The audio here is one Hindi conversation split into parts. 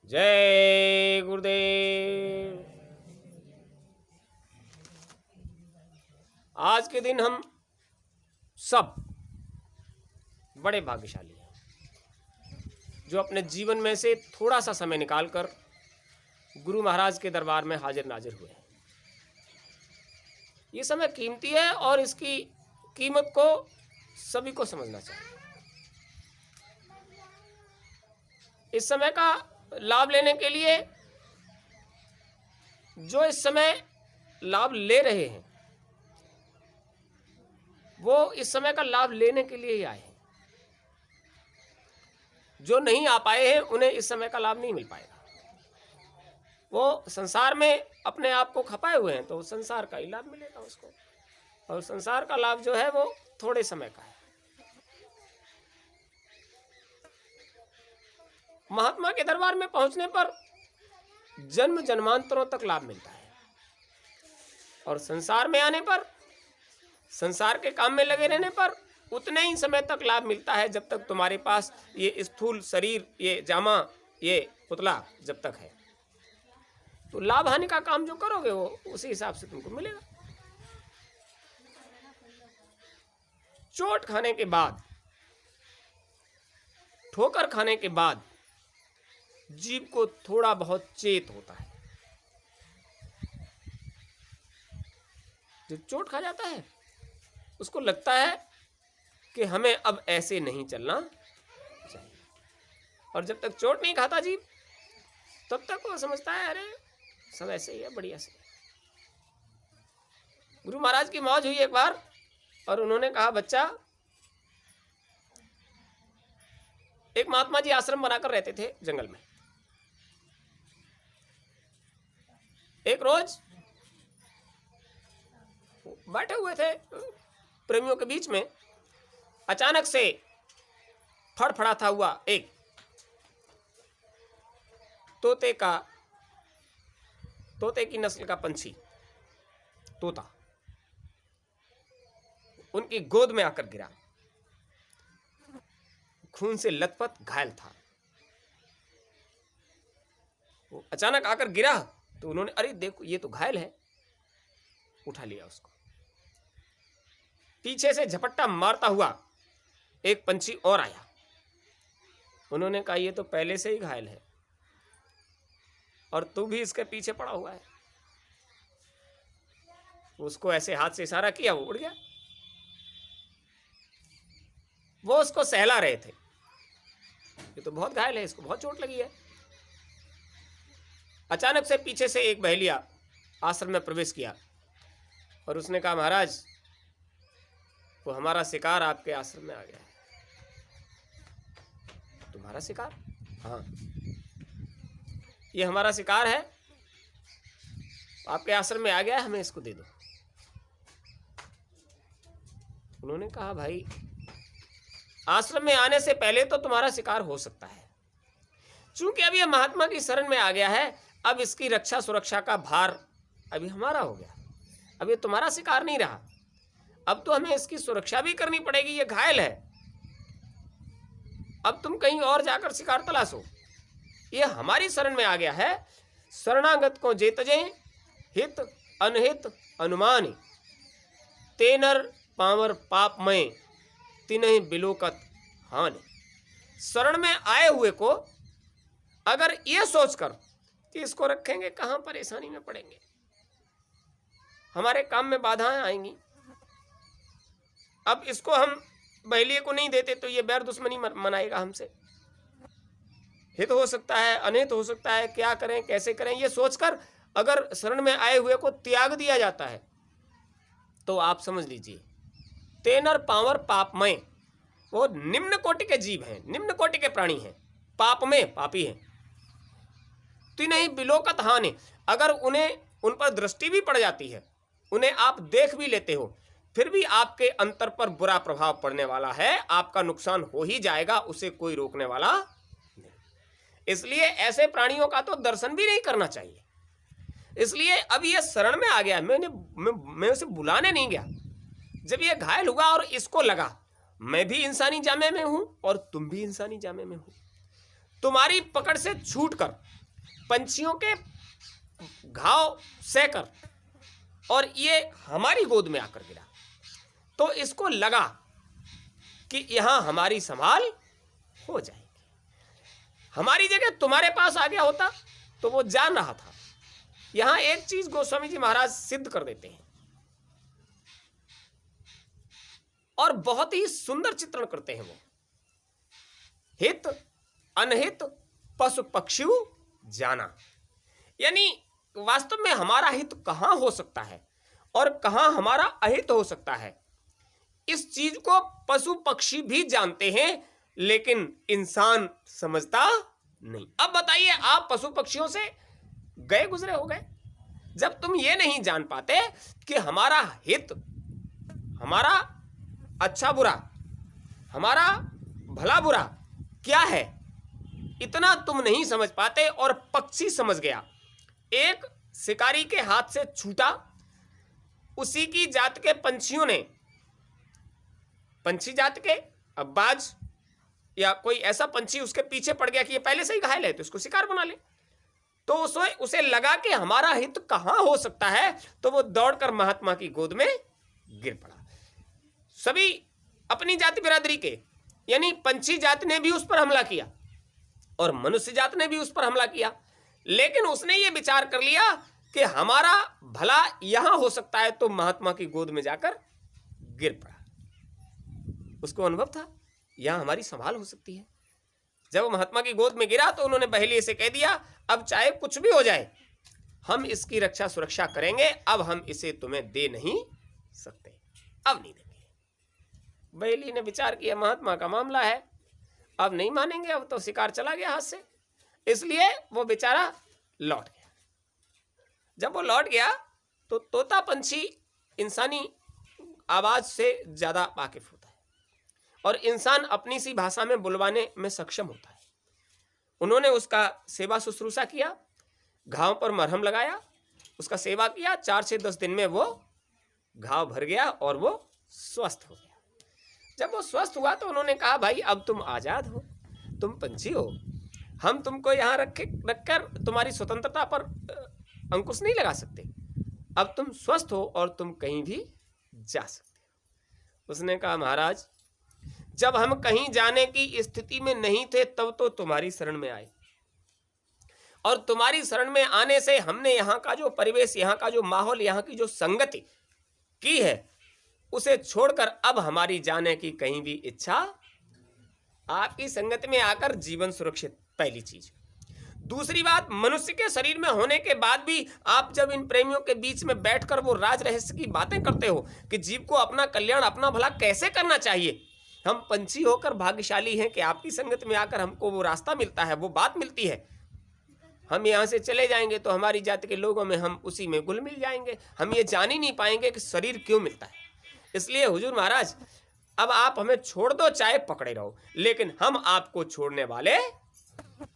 जय गुरुदेव। आज के दिन हम सब बड़े भाग्यशाली हैं जो अपने जीवन में से थोड़ा सा समय निकालकर गुरु महाराज के दरबार में हाजिर नाजिर हुए हैं। ये समय कीमती है और इसकी कीमत को सभी को समझना चाहिए। इस समय का लाभ लेने के लिए जो इस समय लाभ ले रहे हैं वो इस समय का लाभ लेने के लिए ही आए हैं। जो नहीं आ पाए हैं उन्हें इस समय का लाभ नहीं मिल पाएगा। वो संसार में अपने आप को खपाए हुए हैं तो संसार का ही लाभ मिलेगा उसको, और संसार का लाभ जो है वो थोड़े समय का है। महात्मा के दरबार में पहुंचने पर जन्म जन्मांतरों तक लाभ मिलता है, और संसार में आने पर, संसार के काम में लगे रहने पर उतने ही समय तक लाभ मिलता है जब तक तुम्हारे पास ये स्थूल शरीर, ये जामा, ये पुतला जब तक है। तो लाभ हानि का काम जो करोगे वो उसी हिसाब से तुमको मिलेगा। चोट खाने के बाद, ठोकर खाने के बाद जीव को थोड़ा बहुत चेत होता है। जो चोट खा जाता है उसको लगता है कि हमें अब ऐसे नहीं चलना चाहिए, और जब तक चोट नहीं खाता जीव तब तक वो समझता है अरे सब ऐसे ही है, बढ़िया से। गुरु महाराज की मौज हुई एक बार और उन्होंने कहा, बच्चा, एक महात्मा जी आश्रम बनाकर रहते थे जंगल में। एक रोज बैठे हुए थे प्रेमियों के बीच में, अचानक से फड़फड़ाता हुआ एक तोते की नस्ल का पंछी तोता उनकी गोद में आकर गिरा। खून से लथपथ घायल था। वो अचानक आकर गिरा तो उन्होंने, अरे देखो ये तो घायल है, उठा लिया उसको। पीछे से झपट्टा मारता हुआ एक पंछी और आया। उन्होंने कहा, ये तो पहले से ही घायल है और तू भी इसके पीछे पड़ा हुआ है। उसको ऐसे हाथ से इशारा किया, वो उड़ गया। वो उसको सहला रहे थे, ये तो बहुत घायल है, इसको बहुत चोट लगी है। अचानक से पीछे से एक बहेलिया आश्रम में प्रवेश किया और उसने कहा, महाराज, वो हमारा शिकार आपके आश्रम में आ गया है। तुम्हारा शिकार? हाँ, ये हमारा शिकार है, आपके आश्रम में आ गया है, हमें इसको दे दो। उन्होंने कहा, भाई, आश्रम में आने से पहले तो तुम्हारा शिकार हो सकता है, चूंकि अब यह महात्मा की शरण में आ गया है, अब इसकी रक्षा सुरक्षा का भार अभी हमारा हो गया। अब ये तुम्हारा शिकार नहीं रहा, अब तो हमें इसकी सुरक्षा भी करनी पड़ेगी। ये घायल है, अब तुम कहीं और जाकर शिकार तलाशो। ये हमारी शरण में आ गया है। शरणागत को जे तजे, हित अनहित अनुमान, ते नर पावर पापमय, तिन्हि बिलोकत हानि। शरण में आए हुए को अगर ये सोचकर कि इसको रखेंगे कहाँ परेशानी में पड़ेंगे, हमारे काम में बाधाएं आएंगी, अब इसको हम बहेलिए को नहीं देते तो ये बैर दुश्मनी मनाएगा हमसे, हित हो सकता है, अनित हो सकता है, क्या करें कैसे करें, ये सोचकर अगर शरण में आए हुए को त्याग दिया जाता है तो आप समझ लीजिए तेनर पावर पापमय, वो निम्न कोटि के जीव हैं, निम्न कोटि के प्राणी हैं, पाप में पापी हैं। तिन्हि बिलोकत हानि, अगर उन्हें उन पर दृष्टि भी पड़ जाती है, उन्हें आप देख भी लेते हो, फिर भी आपके अंतर पर बुरा प्रभाव पड़ने वाला है, आपका नुकसान हो ही जाएगा, उसे कोई रोकने वाला नहीं। इसलिए ऐसे प्राणियों का तो दर्शन भी नहीं करना चाहिए। इसलिए अब ये शरण में आ गया, मैं उसे बुलाने नहीं गया। जब ये घायल हुआ और इसको लगा मैं भी इंसानी जामे में हूं और तुम भी इंसानी जामे में हो, तुम्हारी पकड़ से छूटकर पंछियों के घाव सहकर और ये हमारी गोद में आकर गिरा, तो इसको लगा कि यहां हमारी संभाल हो जाएगी। हमारी जगह तुम्हारे पास आ गया होता तो वो जान रहा था। यहां एक चीज गोस्वामी जी महाराज सिद्ध कर देते हैं और बहुत ही सुंदर चित्रण करते हैं वो। हित अनहित पशु पक्षी जाना, यानी वास्तव में हमारा हित कहां हो सकता है और कहां हमारा अहित हो सकता है, इस चीज को पशु पक्षी भी जानते हैं, लेकिन इंसान समझता नहीं। अब बताइए, आप पशु पक्षियों से गए गुजरे हो गए, जब तुम ये नहीं जान पाते कि हमारा हित, हमारा अच्छा बुरा, हमारा भला बुरा क्या है, इतना तुम नहीं समझ पाते और पक्षी समझ गया। एक शिकारी के हाथ से छूटा, उसी की जात के पंछियों ने, पंछी जात के, अब बाज या कोई ऐसा पंछी उसके पीछे पड़ गया कि ये पहले से ही घायल है तो इसको शिकार बना ले, तो उसे लगा कि हमारा हित कहां हो सकता है, तो वो दौड़कर महात्मा की गोद में गिर पड़ा। सभी अपनी जाति बिरादरी के, यानी पंछी जात ने भी उस पर हमला किया और मनुष्य जात ने भी उस पर हमला किया, लेकिन उसने ये विचार कर लिया कि हमारा भला यहां हो सकता है, तो महात्मा की गोद में जाकर गिर पड़ा। उसको अनुभव था यहां हमारी संभाल हो सकती है। जब महात्मा की गोद में गिरा तो उन्होंने बहेलिए से कह दिया, अब चाहे कुछ भी हो जाए हम इसकी रक्षा सुरक्षा करेंगे, अब हम इसे तुम्हें दे नहीं सकते, अब नहीं देंगे। बहेली ने विचार किया महात्मा का मामला है, अब नहीं मानेंगे, अब तो शिकार चला गया हाथ से, इसलिए वो बेचारा लौट गया। जब वो लौट गया तो तोता पंछी इंसानी आवाज से ज्यादा वाकिफ होता है और इंसान अपनी सी भाषा में बुलवाने में सक्षम होता है। उन्होंने उसका सेवा शुश्रूषा किया, घाव पर मरहम लगाया, उसका सेवा किया, 4 से 10 दिन में वो घाव भर गया और वो स्वस्थ हो गया। जब वो स्वस्थ हुआ तो उन्होंने कहा, भाई अब तुम आजाद हो, तुम पंछी हो, हम तुमको यहाँ रखकर तुम्हारी स्वतंत्रता पर अंकुश नहीं लगा सकते, अब तुम स्वस्थ हो और तुम कहीं भी जा सकते हो। उसने कहा, महाराज जब हम कहीं जाने की स्थिति में नहीं थे तब तो तुम्हारी शरण में आए, और तुम्हारी शरण में आने से हमने यहाँ का जो परिवेश, यहाँ का जो माहौल, यहाँ की जो संगति की है, उसे छोड़कर अब हमारी जाने की कहीं भी इच्छा। आपकी संगत में आकर जीवन सुरक्षित, पहली चीज। दूसरी बात, मनुष्य के शरीर में होने के बाद भी आप जब इन प्रेमियों के बीच में बैठकर वो राज रहस्य की बातें करते हो कि जीव को अपना कल्याण, अपना भला कैसे करना चाहिए, हम पंछी होकर भाग्यशाली हैं कि आपकी संगत में आकर हमको वो रास्ता मिलता है, वो बात मिलती है। हम यहाँ से चले जाएंगे तो हमारी जाति के लोगों में हम उसी में घुल मिल जाएंगे, हम ये जान ही नहीं पाएंगे कि शरीर क्यों मिलता है। इसलिए हुजूर महाराज अब आप हमें छोड़ दो, चाहे पकड़े रहो, लेकिन हम आपको छोड़ने वाले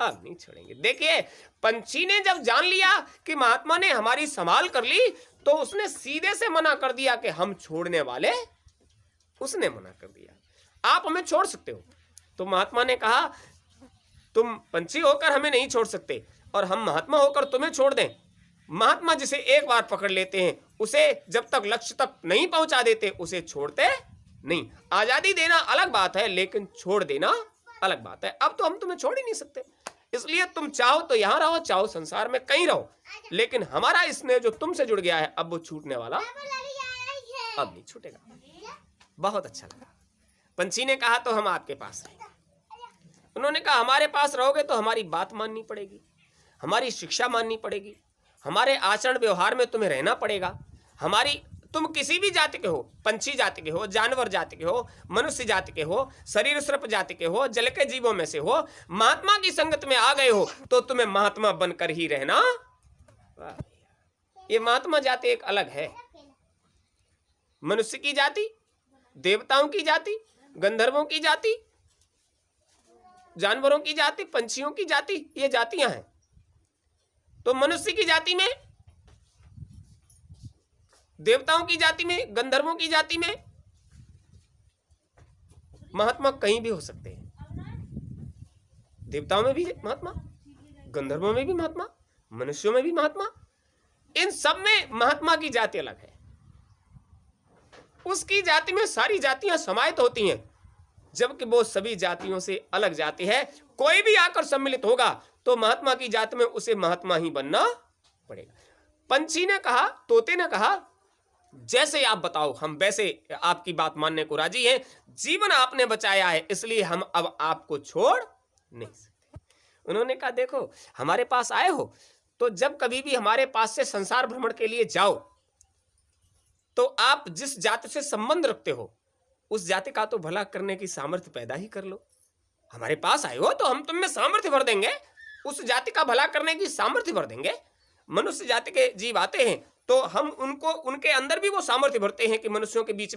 अब नहीं छोड़ेंगे। देखिए, पंछी ने जब जान लिया कि महात्मा ने हमारी संभाल कर ली तो उसने सीधे से मना कर दिया कि हम छोड़ने वाले, उसने मना कर दिया, आप हमें छोड़ सकते हो। तो महात्मा ने कहा, तुम पंछी होकर हमें नहीं छोड़ सकते और हम महात्मा होकर तुम्हें छोड़ दें। महात्मा जिसे एक बार पकड़ लेते हैं उसे जब तक लक्ष्य तक नहीं पहुंचा देते उसे छोड़ते नहीं। आजादी देना अलग बात है, लेकिन छोड़ देना अलग बात है। अब तो हम तुम्हें छोड़ ही नहीं सकते, इसलिए तुम चाहो तो यहां रहो, चाहो संसार में कहीं रहो, लेकिन हमारा स्नेह जो तुमसे जुड़ गया है अब वो छूटने वाला अब नहीं छूटेगा। बहुत अच्छा लगा। पंछी ने कहा, तो हम आपके पास रहेंगे। उन्होंने कहा, हमारे पास रहोगे तो हमारी बात माननी पड़ेगी, हमारी शिक्षा माननी पड़ेगी, हमारे आचरण व्यवहार में तुम्हें रहना पड़ेगा। हमारी, तुम किसी भी जाति के हो, पंछी जाति के हो, जानवर जाति के हो, मनुष्य जाति के हो, शरीर सर्प जाति के हो, जल के जीवों में से हो, महात्मा की संगत में आ गए हो तो तुम्हें महात्मा बनकर ही रहना। ये महात्मा जाति एक अलग है। मनुष्य की जाति, देवताओं की जाति, गंधर्वों की जाति, जानवरों की जाति, पंछियों की जाति, ये जातियां हैं। तो मनुष्य की जाति में, देवताओं की जाति में, गंधर्वों की जाति में महात्मा कहीं भी हो सकते हैं। देवताओं में भी महात्मा, गंधर्वों में भी महात्मा, मनुष्यों में भी महात्मा, इन सब में महात्मा की जाति अलग है। उसकी जाति में सारी जातियां समाहित होती हैं, जबकि वो सभी जातियों से अलग जाति है। कोई भी आकर सम्मिलित होगा तो महात्मा की जाति में उसे महात्मा ही बनना पड़ेगा। पंछी ने कहा, तोते ने कहा, जैसे आप बताओ हम वैसे आपकी बात मानने को राजी हैं। जीवन आपने बचाया है, इसलिए हम अब आपको छोड़ नहीं सकते। उन्होंने कहा, देखो हमारे पास आए हो तो जब कभी भी हमारे पास से संसार भ्रमण के लिए जाओ तो आप जिस जाति से संबंध रखते हो उस जाति का तो भला करने की सामर्थ्य पैदा ही कर लो। हमारे पास आए हो तो हम तुम में सामर्थ्य भर देंगे, उस जाति का भला करने की सामर्थ्य भर देंगे। मनुष्य जाति के जीव आते हैं तो हम उनको, उनके अंदर भी वो सामर्थ्य भरते हैं कि मनुष्यों के बीच